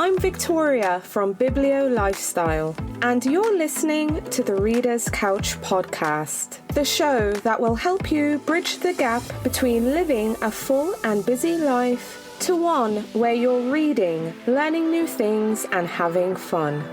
I'm Victoria from Biblio Lifestyle, and you're listening to the Reader's Couch podcast, the show that will help you bridge the gap between living a full and busy life to one where you're reading, learning new things, and having fun.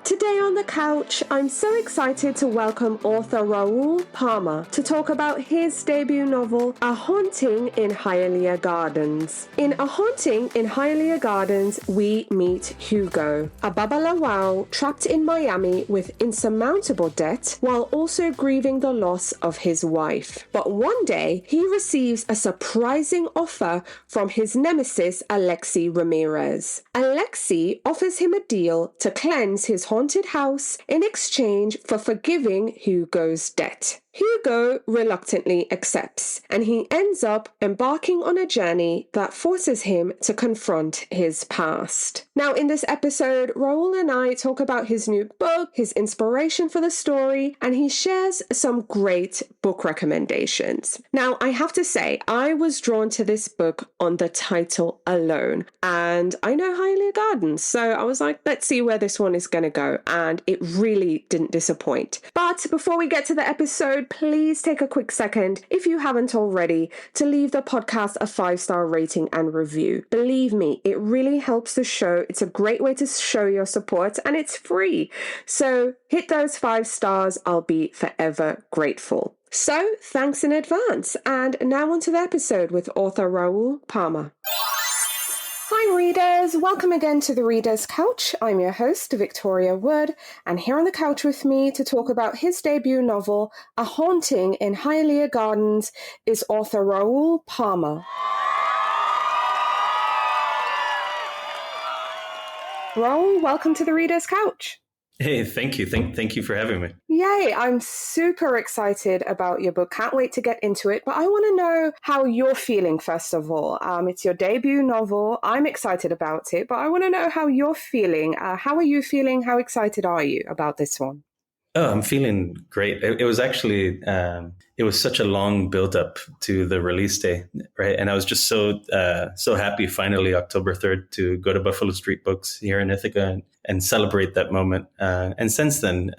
Today on the couch, I'm so excited to welcome author Raul Palma to talk about his debut novel, A Haunting in Hialeah Gardens. In A Haunting in Hialeah Gardens, we meet Hugo, a Babalawo trapped in Miami with insurmountable debt while also grieving the loss of his wife. But one day, he receives a surprising offer from his nemesis, Alexi Ramirez. Alexi offers him a deal to cleanse his haunted house in exchange for forgiving Hugo's debt. Hugo reluctantly accepts, and he ends up embarking on a journey that forces him to confront his past. Now, in this episode, Raul and I talk about his new book, his inspiration for the story, and he shares some great book recommendations. Now, I have to say, I was drawn to this book on the title alone, and I know Hialeah Gardens, so I was like, let's see where this one is going to go, and it really didn't disappoint. But before we get to the episode, please take a quick second, if you haven't already, to leave the podcast a 5-star rating and review. Believe me, it really helps the show. It's a great way to show your support, and it's free. So hit those 5 stars. I'll be forever grateful. So thanks in advance. And now on to the episode with author Raul Palma. Hi readers, welcome again to the Reader's Couch. I'm your host, Victoria Wood, and here on the couch with me to talk about his debut novel, A Haunting in Hialeah Gardens, is author Raul Palma. Raul, welcome to the Reader's Couch. Hey, thank you. Thank you for having me. Yay, I'm super excited about your book. Can't wait to get into it. But I want to know how you're feeling, first of all. It's your debut novel. I'm excited about it, but I want to know how you're feeling. How are you feeling? How excited are you about this one? Oh, I'm feeling great. It was actually, it was such a long build up to the release day, right? And I was just so happy finally October 3rd to go to Buffalo Street Books here in Ithaca and celebrate that moment. And since then,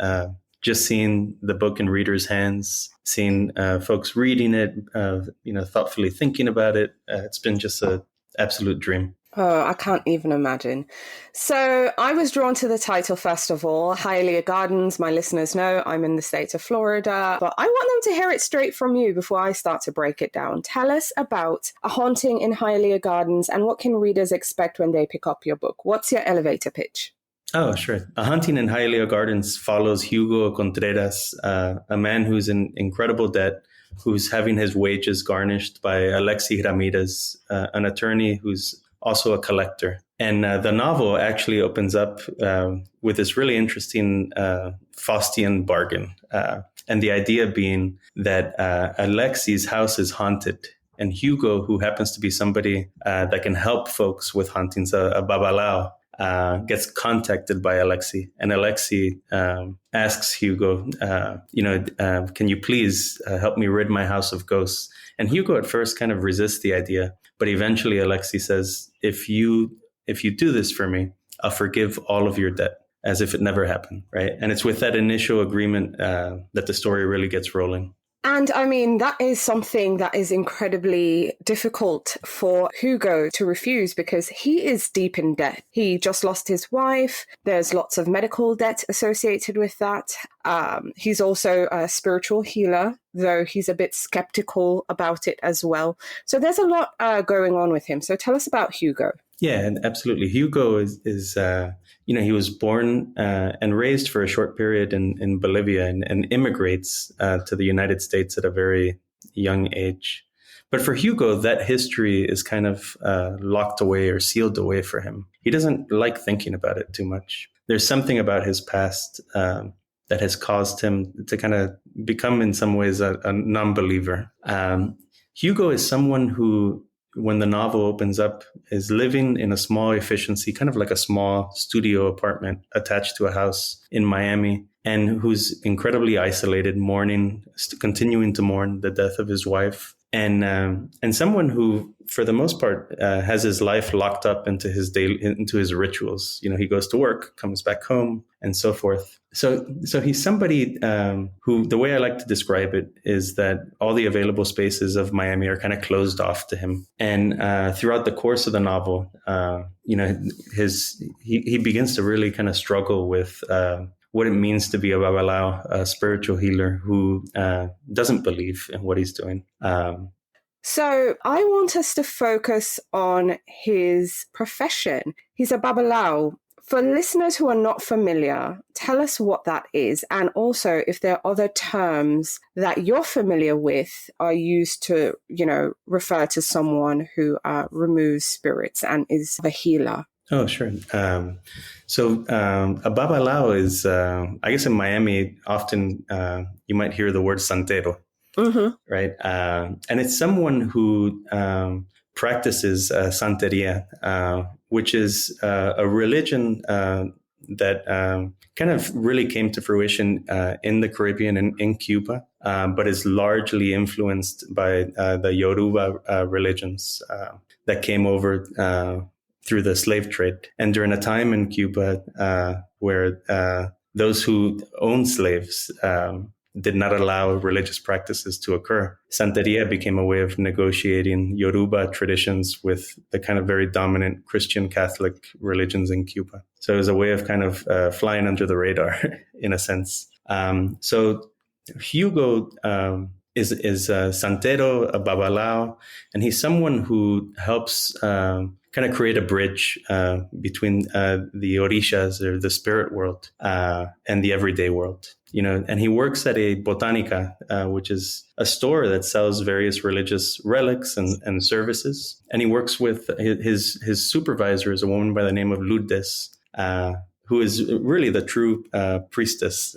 just seeing the book in readers' hands, seeing folks reading it, thoughtfully thinking about it, it's been just an absolute dream. Oh, I can't even imagine. So I was drawn to the title, first of all, Hialeah Gardens. My listeners know I'm in the state of Florida, but I want them to hear it straight from you before I start to break it down. Tell us about A Haunting in Hialeah Gardens and what can readers expect when they pick up your book? What's your elevator pitch? Oh, sure. A Haunting in Hialeah Gardens follows Hugo Contreras, a man who's in incredible debt, who's having his wages garnished by Alexi Ramirez, an attorney who's also a collector. And the novel actually opens up with this really interesting Faustian bargain. And the idea being that Alexi's house is haunted. And Hugo, who happens to be somebody that can help folks with hauntings, a Babalawo, gets contacted by Alexi. And Alexi asks Hugo, can you please help me rid my house of ghosts? And Hugo at first kind of resists the idea. But eventually Alexi says, if you do this for me, I'll forgive all of your debt as if it never happened, right? And it's with that initial agreement that the story really gets rolling. And I mean, that is something that is incredibly difficult for Hugo to refuse because he is deep in debt. He just lost his wife. There's lots of medical debt associated with that. He's also a spiritual healer, though he's a bit skeptical about it as well. So there's a lot going on with him. So tell us about Hugo. Yeah, absolutely. Hugo is he was born and raised for a short period in Bolivia and immigrates to the United States at a very young age. But for Hugo, that history is kind of locked away or sealed away for him. He doesn't like thinking about it too much. There's something about his past that has caused him to kind of become, in some ways, a non-believer. Hugo is someone who, when the novel opens up, is living in a small efficiency, kind of like a small studio apartment attached to a house in Miami, and who's incredibly isolated, continuing to mourn the death of his wife. and someone who, for the most part, has his life locked up into his rituals. He goes to work, comes back home, and so forth. So he's somebody who, the way I like to describe it is that all the available spaces of Miami are kind of closed off to him. And throughout the course of the novel, he begins to really kind of struggle with what it means to be a Babalawo, a spiritual healer who doesn't believe in what he's doing. So I want us to focus on his profession. He's a Babalawo. For listeners who are not familiar, tell us what that is. And also, if there are other terms that you're familiar with are used to, refer to someone who removes spirits and is a healer. Oh, sure. So a Babalawo is, I guess in Miami, often you might hear the word santero, right? And it's someone who practices Santeria, which is a religion that kind of really came to fruition in the Caribbean and in Cuba, but is largely influenced by the Yoruba religions that came over through the slave trade. And during a time in Cuba where those who owned slaves did not allow religious practices to occur, Santeria became a way of negotiating Yoruba traditions with the kind of very dominant Christian Catholic religions in Cuba. So it was a way of kind of flying under the radar in a sense. So Hugo is a santero, a Babalawo, and he's someone who helps kind of create a bridge between the orishas, or the spirit world, and the everyday world. And he works at a botanica, which is a store that sells various religious relics and services. And he works with his supervisor is a woman by the name of Lourdes, who is really the true priestess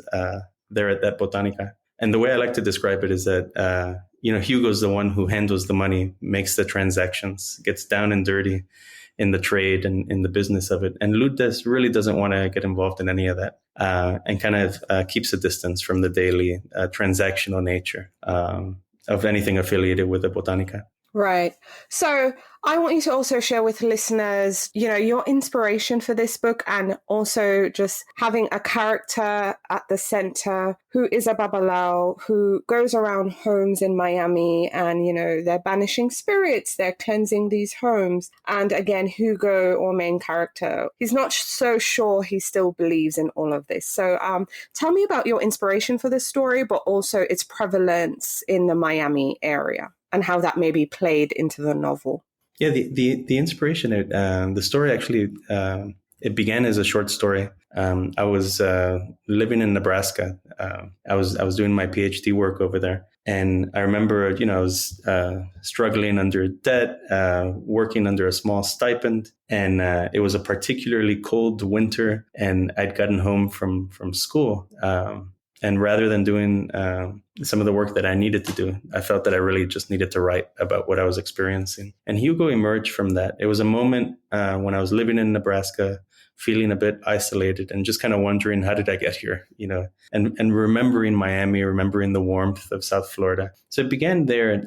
there at that botanica. And the way I like to describe it is that, Hugo's the one who handles the money, makes the transactions, gets down and dirty in the trade and in the business of it. And Lourdes really doesn't want to get involved in any of that, and kind of keeps a distance from the daily transactional nature of anything affiliated with the botanica. Right. So I want you to also share with listeners, your inspiration for this book, and also just having a character at the center who is a Babalawo, who goes around homes in Miami and, they're banishing spirits, they're cleansing these homes. And again, Hugo, our main character, he's not so sure he still believes in all of this. So tell me about your inspiration for this story, but also its prevalence in the Miami area, and how that maybe played into the novel. Yeah, the inspiration, the story actually, it began as a short story. I was living in Nebraska. I was doing my PhD work over there. And I remember, I was struggling under debt, working under a small stipend. And it was a particularly cold winter, and I'd gotten home from school. And rather than doing some of the work that I needed to do, I felt that I really just needed to write about what I was experiencing. And Hugo emerged from that. It was a moment when I was living in Nebraska, feeling a bit isolated and just kind of wondering, how did I get here? And remembering Miami, remembering the warmth of South Florida. So it began there.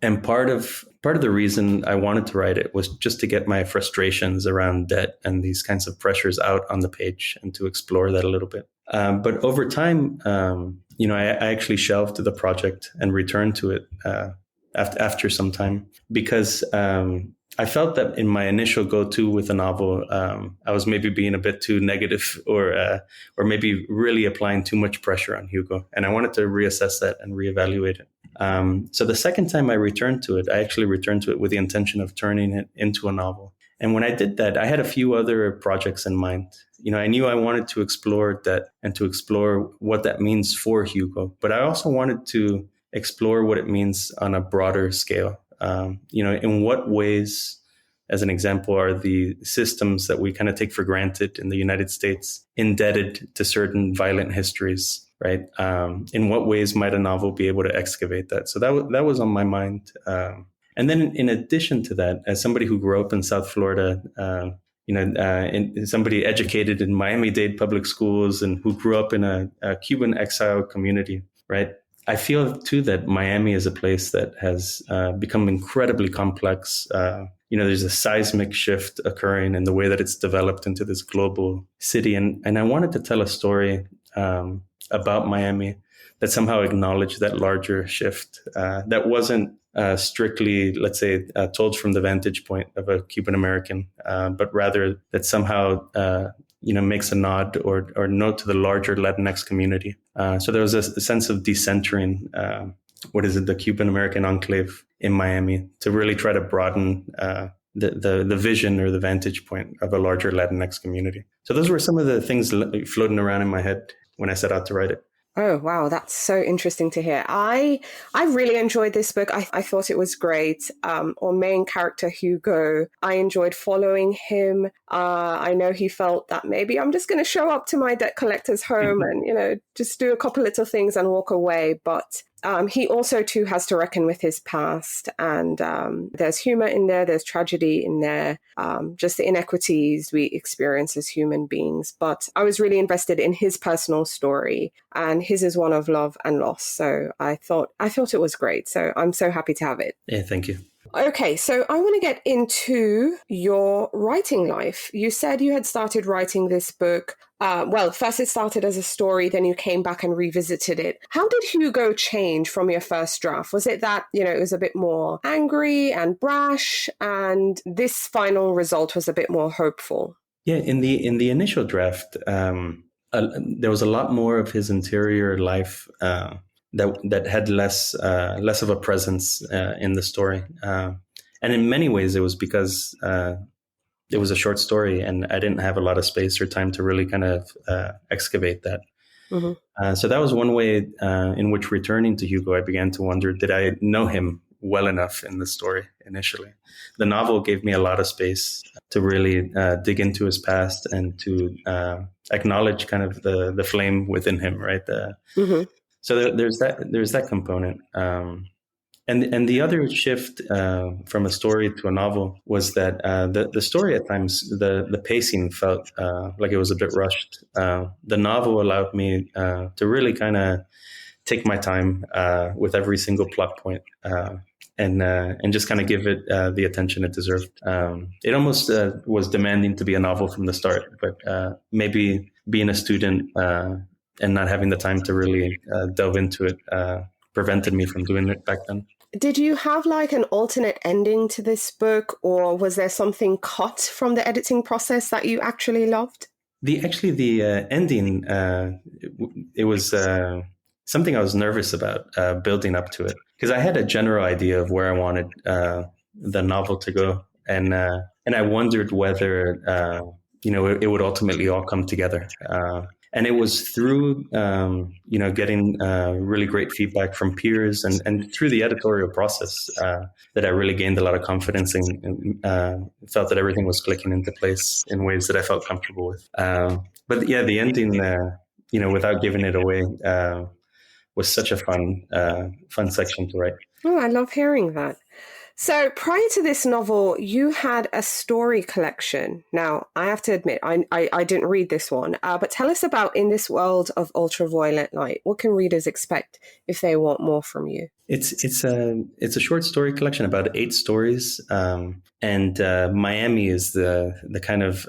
And part of the reason I wanted to write it was just to get my frustrations around debt and these kinds of pressures out on the page, and to explore that a little bit. But over time, I actually shelved the project and returned to it after some time, because I felt that in my initial go-to with a novel, I was maybe being a bit too negative, or maybe really applying too much pressure on Hugo. And I wanted to reassess that and reevaluate it. So the second time I returned to it, I actually returned to it with the intention of turning it into a novel. And when I did that, I had a few other projects in mind. I knew I wanted to explore that and to explore what that means for Hugo. But I also wanted to explore what it means on a broader scale. In what ways, as an example, are the systems that we kind of take for granted in the United States indebted to certain violent histories, right? In what ways might a novel be able to excavate that? So that was on my mind. And then in addition to that, as somebody who grew up in South Florida, somebody educated in Miami-Dade public schools and who grew up in a Cuban exile community, right? I feel too that Miami is a place that has become incredibly complex. There's a seismic shift occurring in the way that it's developed into this global city. And I wanted to tell a story about Miami that somehow acknowledged that larger shift that wasn't strictly, let's say, told from the vantage point of a Cuban American, but rather that somehow makes a nod or note to the larger Latinx community. So there was a sense of decentering, the Cuban American enclave in Miami, to really try to broaden the vision or the vantage point of a larger Latinx community. So those were some of the things floating around in my head when I set out to write it. Oh, wow. That's so interesting to hear. I really enjoyed this book. I thought it was great. Our main character, Hugo, I enjoyed following him. I know he felt that maybe I'm just going to show up to my debt collector's home and, just do a couple little things and walk away. But he also, too, has to reckon with his past. And there's humor in there. There's tragedy in there. Just the inequities we experience as human beings. But I was really invested in his personal story. And his is one of love and loss. So I thought it was great. So I'm so happy to have it. Yeah, thank you. Okay, so I want to get into your writing life. You said you had started writing this book. First it started as a story, then you came back and revisited it. How did Hugo change from your first draft? Was it that, it was a bit more angry and brash, and this final result was a bit more hopeful? Yeah, in the initial draft, there was a lot more of his interior life that had less of a presence in the story, and in many ways it was because it was a short story, and I didn't have a lot of space or time to really kind of excavate that. Mm-hmm. So that was one way in which, returning to Hugo, I began to wonder, did I know him well enough in the story initially? The novel gave me a lot of space to really dig into his past and to acknowledge kind of the flame within him, right? Mm-hmm. So there's that component. And the other shift from a story to a novel was that the story at times, the pacing felt like it was a bit rushed. The novel allowed me to really kind of take my time with every single plot point and just kind of give it the attention it deserved. It almost was demanding to be a novel from the start, but maybe being a student and not having the time to really delve into it prevented me from doing it back then. Did you have like an alternate ending to this book, or was there something cut from the editing process that you actually loved? The ending, it was something I was nervous about building up to it, because I had a general idea of where I wanted the novel to go, and I wondered whether it would ultimately all come together. And it was through, getting really great feedback from peers and through the editorial process that I really gained a lot of confidence and felt that everything was clicking into place in ways that I felt comfortable with. But yeah, the ending, without giving it away, was such a fun section to write. Oh, I love hearing that. So prior to this novel, you had a story collection. Now, I have to admit, I didn't read this one, but tell us about In This World of Ultraviolet Light. What can readers expect if they want more from you? It's a short story collection, about 8 stories, and Miami is the kind of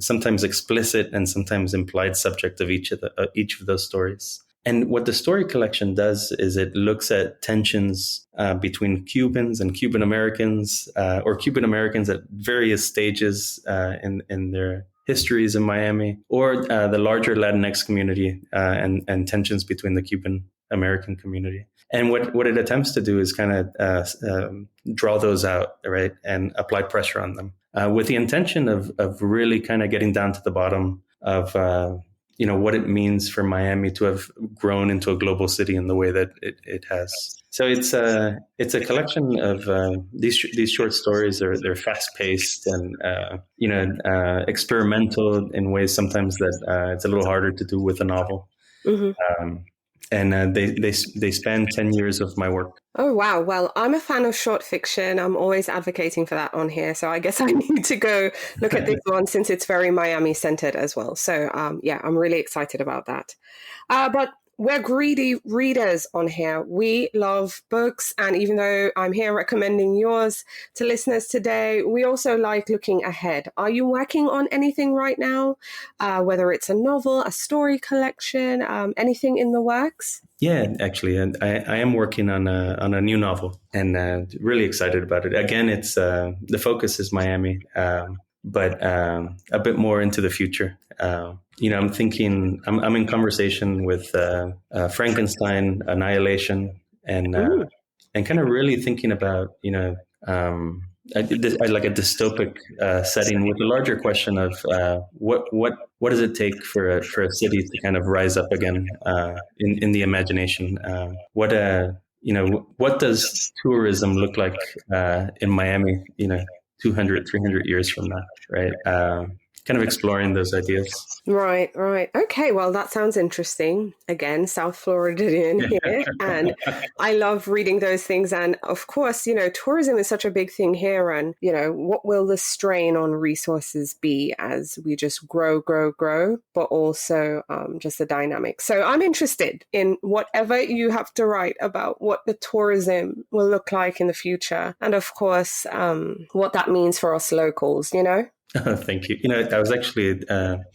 sometimes explicit and sometimes implied subject of each of those stories. And what the story collection does is it looks at tensions between Cubans and Cuban Americans, or Cuban Americans at various stages in their histories in Miami, or the larger Latinx community and tensions between the Cuban American community. And what it attempts to do is kind of draw those out, right, and apply pressure on them with the intention of really kind of getting down to the bottom of what it means for Miami to have grown into a global city in the way that it has. So it's a collection of these short stories. They're fast paced and experimental in ways sometimes that it's a little harder to do with a novel. Mm-hmm. And they span 10 years of my work. Oh, wow. Well, I'm a fan of short fiction. I'm always advocating for that on here. So I guess I need to go look at this one since it's very Miami centered as well. So, I'm really excited about that. But we're greedy readers on here. We love books. And even though I'm here recommending yours to listeners today, we also like looking ahead. Are you working on anything right now? Whether it's a novel, a story collection, anything in the works? Yeah, actually, and I am working on a new novel, and really excited about it. Again, it's the focus is Miami, but a bit more into the future. I'm thinking I'm in conversation with Frankenstein, Annihilation, and kind of really thinking about I like a dystopic setting with a larger question of what does it take for a city to kind of rise up again in the imagination? What does tourism look like in Miami? 200, 300 years from now, right? Kind of exploring those ideas. Right. Okay, well, that sounds interesting. Again, South Floridian here. And I love reading those things. And of course, tourism is such a big thing here. And, what will the strain on resources be as we just grow, but also just the dynamic. So I'm interested in whatever you have to write about what the tourism will look like in the future. And of course, what that means for us locals, Thank you. I was actually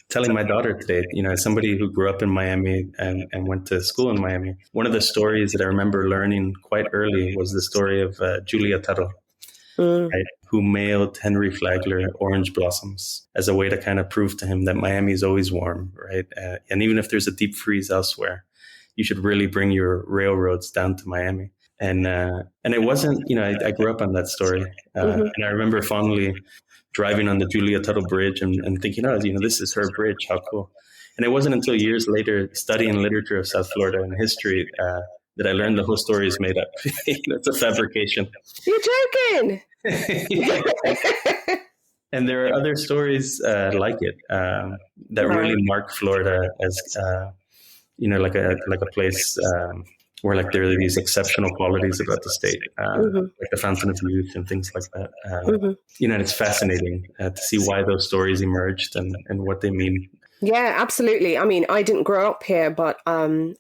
telling my daughter today, as somebody who grew up in Miami and went to school in Miami, one of the stories that I remember learning quite early was the story of Julia Tuttle, right, who mailed Henry Flagler orange blossoms as a way to kind of prove to him that Miami is always warm, right? And even if there's a deep freeze elsewhere, you should really bring your railroads down to Miami. And it wasn't, I grew up on that story. And I remember fondly driving on the Julia Tuttle Bridge and thinking, this is her bridge. How cool. And it wasn't until years later studying literature of South Florida and history that I learned the whole story is made up. It's a fabrication. You're joking. And there are other stories like it that really mark Florida as, like a place where like there are these exceptional qualities about the state, like the Fountain of Youth and things like that. And it's fascinating to see why those stories emerged and what they mean. Yeah, absolutely. I mean, I didn't grow up here, but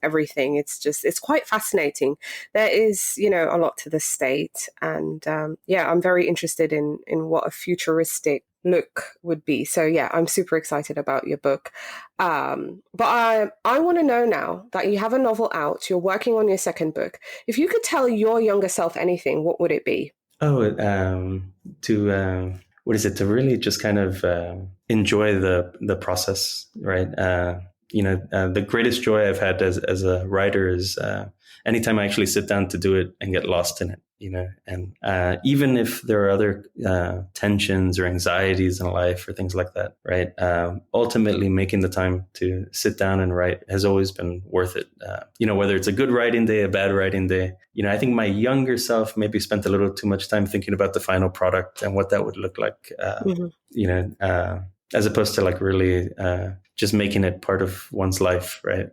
everything, it's quite fascinating. There is, a lot to the state. And I'm very interested in what a futuristic look would be. So yeah, I'm super excited about your book. But I want to know now that you have a novel out, you're working on your second book. If you could tell your younger self anything, what would it be? To really just kind of enjoy the process, right? The greatest joy I've had as a writer is anytime I actually sit down to do it and get lost in it, and even if there are other tensions or anxieties in life or things like that, right? Ultimately, making the time to sit down and write has always been worth it. Whether it's a good writing day, a bad writing day, I think my younger self maybe spent a little too much time thinking about the final product and what that would look like, as opposed to like really just making it part of one's life, right?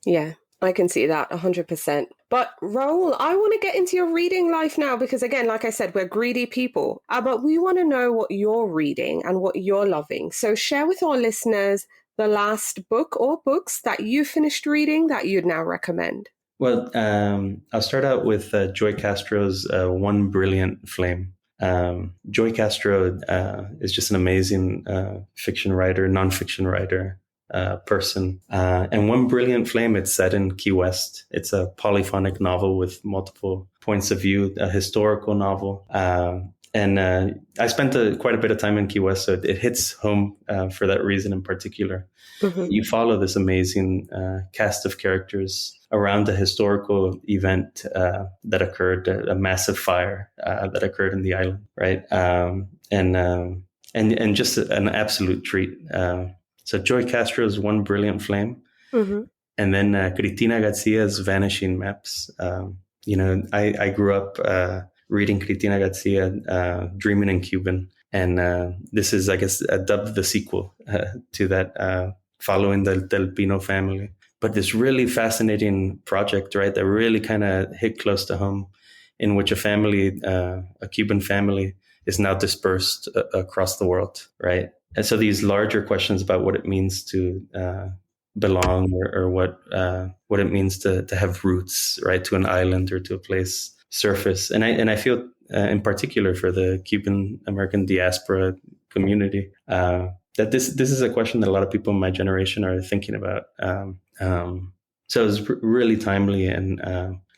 Yeah. I can see that 100%. But Raul, I want to get into your reading life now because, again, like I said, we're greedy people. But we want to know what you're reading and what you're loving. So share with our listeners the last book or books that you finished reading that you'd now recommend. Well, I'll start out with Joy Castro's One Brilliant Flame. Joy Castro is just an amazing fiction writer, nonfiction writer. Person. And One Brilliant Flame, it's set in Key West. It's a polyphonic novel with multiple points of view, a historical novel. And I spent quite a bit of time in Key West, so it hits home for that reason in particular. You follow this amazing cast of characters around a historical event that occurred, a massive fire that occurred in the island, right? And just an absolute treat. So Joy Castro's One Brilliant Flame, and then Cristina Garcia's Vanishing Maps. I grew up reading Cristina Garcia, Dreaming in Cuban, and this is, I guess, dubbed the sequel to that, following the Del Pino family. But this really fascinating project, right, that really kind of hit close to home, in which a family, a Cuban family, is now dispersed across the world, right? And so these larger questions about what it means to belong, or what it means to have roots, right, to an island or to a place surface. And I feel in particular for the Cuban American diaspora community that this is a question that a lot of people in my generation are thinking about. So it's really timely, and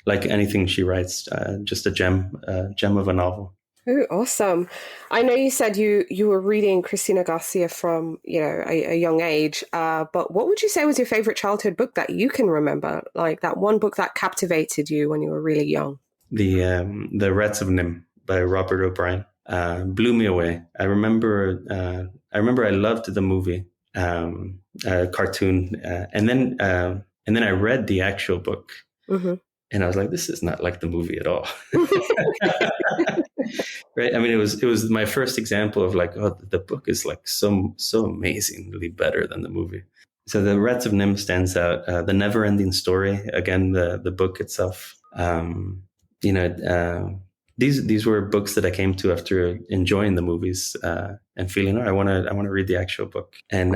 like anything she writes, just a gem of a novel. Oh, awesome. I know you said you were reading Cristina Garcia from, a young age, but what would you say was your favorite childhood book that you can remember? Like that one book that captivated you when you were really young? The Rats of Nim by Robert O'Brien blew me away. I remember I loved the movie, cartoon, and then I read the actual book, Mm-hmm. and I was like, this is not like the movie at all. Right? I mean, it was my first example of like, oh, the book is like so amazingly better than the movie. So the Rats of Nim stands out. The Never-Ending Story, again, the book itself. These were books that I came to after enjoying the movies and feeling, I want to read the actual book. And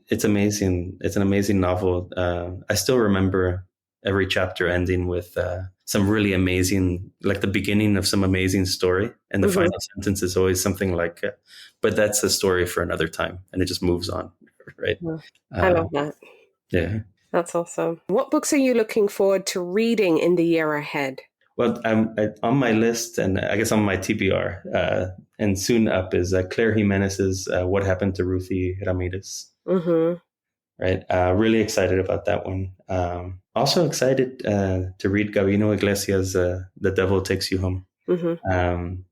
it's amazing. It's an amazing novel. I still remember every chapter ending with some really amazing, like the beginning of some amazing story, and the final sentence is always something like, "But that's a story for another time," and it just moves on. Right? Yeah. I love that. Yeah. That's awesome. What books are you looking forward to reading in the year ahead? Well, on my list, and I guess on my TBR, and soon up is Claire Jimenez's "What Happened to Ruthie Ramirez." Mm-hmm. Right, really excited about that one. Also excited to read Gabino Iglesias' "The Devil Takes You Home." Mm-hmm.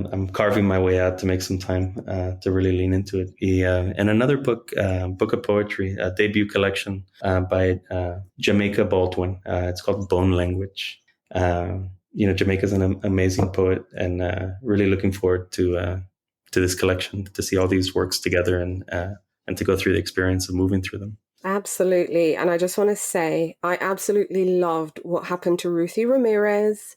I'm carving my way out to make some time to really lean into it. And another book of poetry, a debut collection by Jamaica Baldwin. It's called Bone Language. Jamaica's an amazing poet, and really looking forward to this collection, to see all these works together, and to go through the experience of moving through them. Absolutely. And I just want to say, I absolutely loved What Happened to Ruthie Ramirez.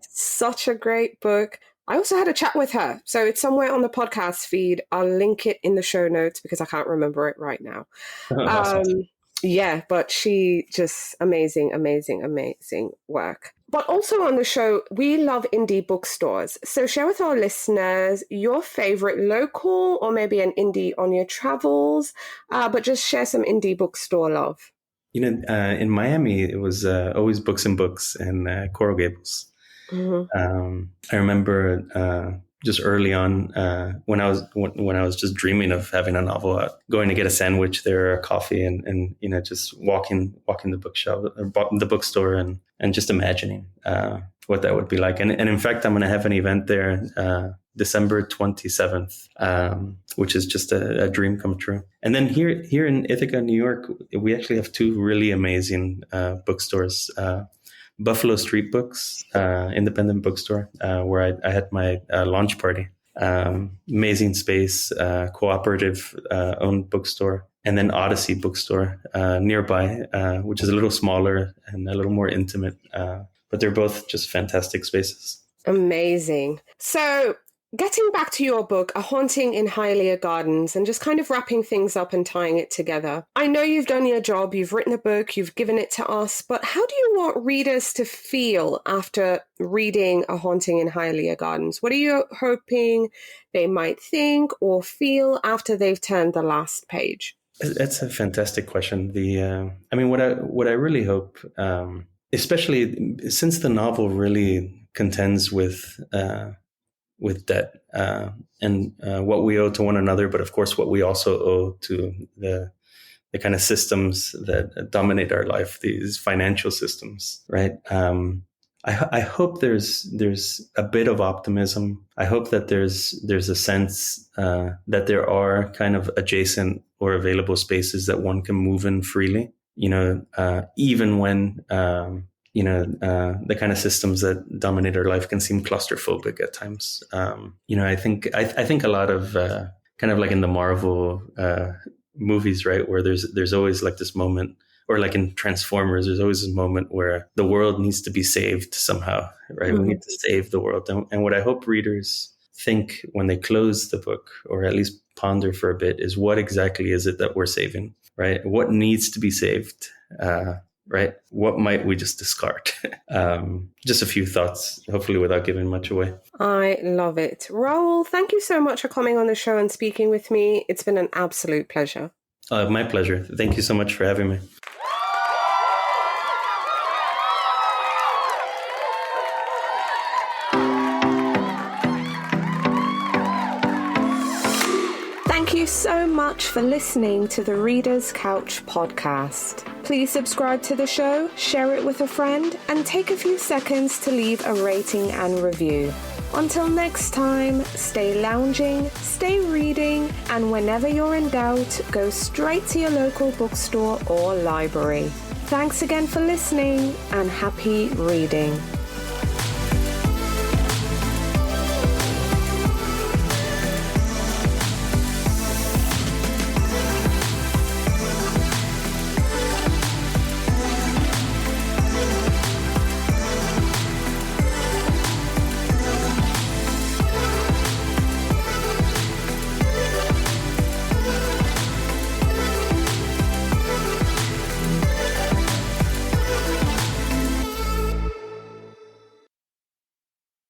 Such a great book. I also had a chat with her. So it's somewhere on the podcast feed. I'll link it in the show notes because I can't remember it right now. Awesome. Yeah, but she just amazing work. But also on the show, we love indie bookstores. So share with our listeners your favorite local or maybe an indie on your travels, but just share some indie bookstore love. In Miami, it was always Books and Books and Coral Gables. Mm-hmm. I remember just early on when I was just dreaming of having a novel out, going to get a sandwich there, or a coffee, and just walking the bookshelf or the bookstore and just imagining what that would be like. And in fact, I'm going to have an event there December 27th, which is just a dream come true. And then here in Ithaca, New York, we actually have two really amazing bookstores. Buffalo Street Books, independent bookstore, where I had my launch party. Amazing space, cooperative owned bookstore. And then Odyssey Bookstore nearby, which is a little smaller and a little more intimate. But they're both just fantastic spaces. Amazing. So getting back to your book, A Haunting in Hialeah Gardens, and just kind of wrapping things up and tying it together. I know you've done your job, you've written a book, you've given it to us, but how do you want readers to feel after reading A Haunting in Hialeah Gardens? What are you hoping they might think or feel after they've turned the last page? That's a fantastic question. What I really hope, especially since the novel really contends with debt and what we owe to one another, but of course what we also owe to the kind of systems that dominate our life, these financial systems, right? I hope there's a bit of optimism. I hope that there's a sense that there are kind of adjacent or available spaces that one can move in freely, even when the kind of systems that dominate our life can seem claustrophobic at times. I think a lot of kind of like in the Marvel movies, right, where there's always like this moment, or like in Transformers, there's always this moment where the world needs to be saved somehow, right? Mm-hmm. We need to save the world. And what I hope readers think when they close the book, or at least ponder for a bit, is what exactly is it that we're saving? right? What needs to be saved, right? What might we just discard? Just a few thoughts, hopefully without giving much away. I love it. Raul, thank you so much for coming on the show and speaking with me. It's been an absolute pleasure. My pleasure. Thank you so much for having me. Thank you so much for listening to the Reader's Couch podcast. Please subscribe to the show, share it with a friend, and take a few seconds to leave a rating and review. Until next time, stay lounging, stay reading, and whenever you're in doubt, go straight to your local bookstore or library. Thanks again for listening, and happy reading.